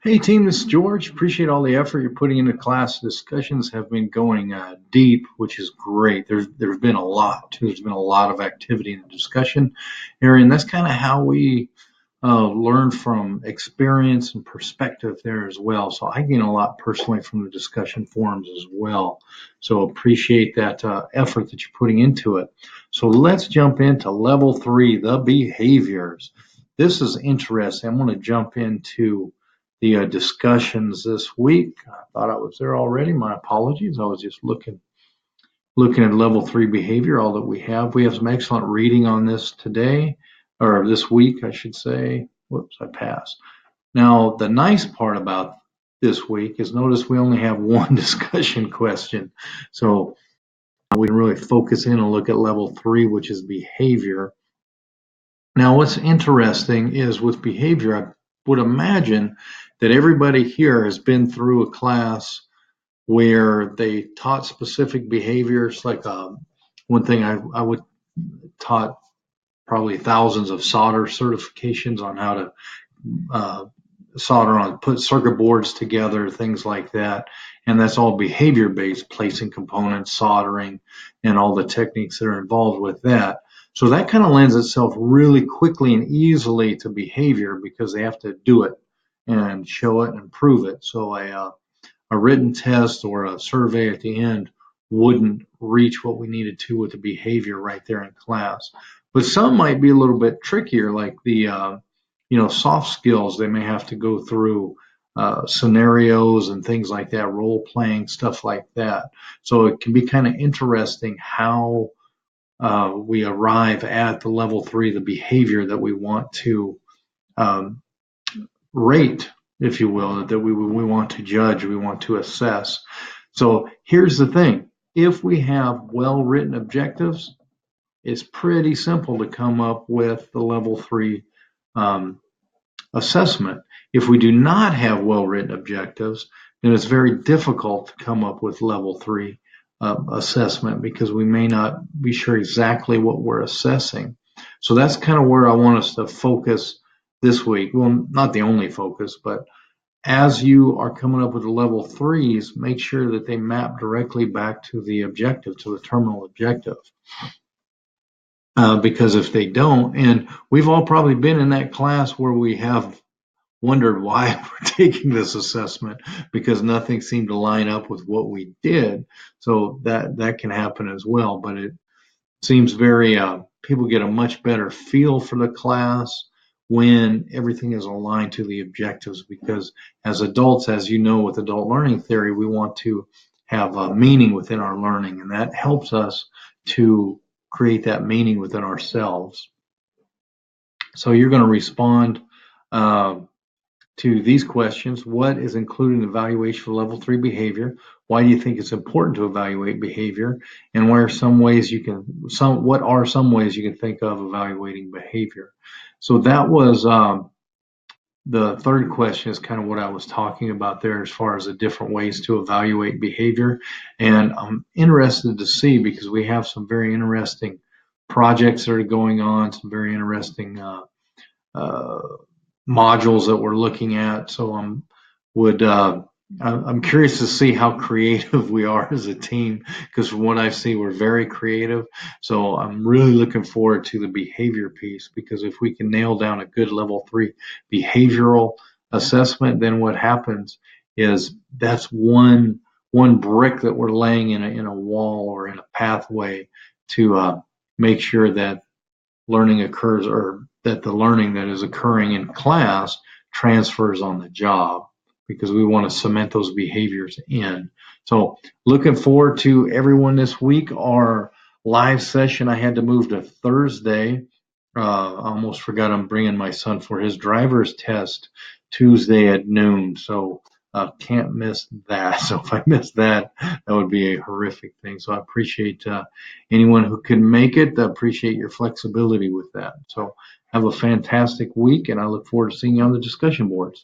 Hey team, this is George. Appreciate all the effort you're putting into class. Discussions have been going deep, which is great. There's been a lot too. There's been a lot of activity in the discussion area, and that's kind of how we learn from experience and perspective there as well. So I gain a lot personally from the discussion forums as well. So appreciate that effort that you're putting into it. So let's jump into level 3, the behaviors. This is interesting. I'm going to jump into the discussions this week. I thought I was there already. My apologies. I was just looking at level 3 behavior, all that we have. We have some excellent reading on this today, or this week, I should say. Whoops, I passed. Now, the nice part about this week is notice we only have one discussion question. So we can really focus in and look at level 3, which is behavior. Now, what's interesting is with behavior, I would imagine that everybody here has been through a class where they taught specific behaviors. Like one thing I would taught probably thousands of solder certifications on how to solder on, put circuit boards together, things like that. And that's all behavior based, placing components, soldering, and all the techniques that are involved with that. So that kind of lends itself really quickly and easily to behavior because they have to do it and show it and prove it. So a written test or a survey at the end wouldn't reach what we needed to with the behavior right there in class. But some might be a little bit trickier, like the soft skills. They may have to go through scenarios and things like that, role playing, stuff like that. So it can be kind of interesting how we arrive at the level 3, the behavior that we want to rate, if you will, that we want to judge, we want to assess. So here's the thing. If we have well-written objectives, it's pretty simple to come up with the level 3 assessment. If we do not have well-written objectives, then it's very difficult to come up with level 3 assessment because we may not be sure exactly what we're assessing. So that's kind of where I want us to focus this week. Well, not the only focus, but as you are coming up with the level 3s, make sure that they map directly back to the objective, to the terminal objective. Because if they don't, and we've all probably been in that class where we have wondered why we're taking this assessment because nothing seemed to line up with what we did. So that can happen as well. But it seems very, people get a much better feel for the class when everything is aligned to the objectives, because as adults, as you know, with adult learning theory, we want to have a meaning within our learning, and that helps us to create that meaning within ourselves. So you're going to respond to these questions. What is included in evaluation for level 3 behavior? Why do you think it's important to evaluate behavior? And what are some ways you can think of evaluating behavior? So that was the third question, is kind of what I was talking about there as far as the different ways to evaluate behavior. And I'm interested to see, because we have some very interesting projects that are going on, some very interesting modules that we're looking at. So I'm curious to see how creative we are as a team, because from what I see, we're very creative. So I'm really looking forward to the behavior piece, because if we can nail down a good level 3 behavioral assessment, then what happens is that's one brick that we're laying in a wall or in a pathway to make sure that learning occurs, or that the learning that is occurring in class transfers on the job, because we want to cement those behaviors in. So looking forward to everyone this week. Our live session I had to move to Thursday. I almost forgot I'm bringing my son for his driver's test Tuesday at noon. So can't miss that. So if I miss that, that would be a horrific thing. So I appreciate anyone who can make it. I appreciate your flexibility with that. So have a fantastic week, and I look forward to seeing you on the discussion boards.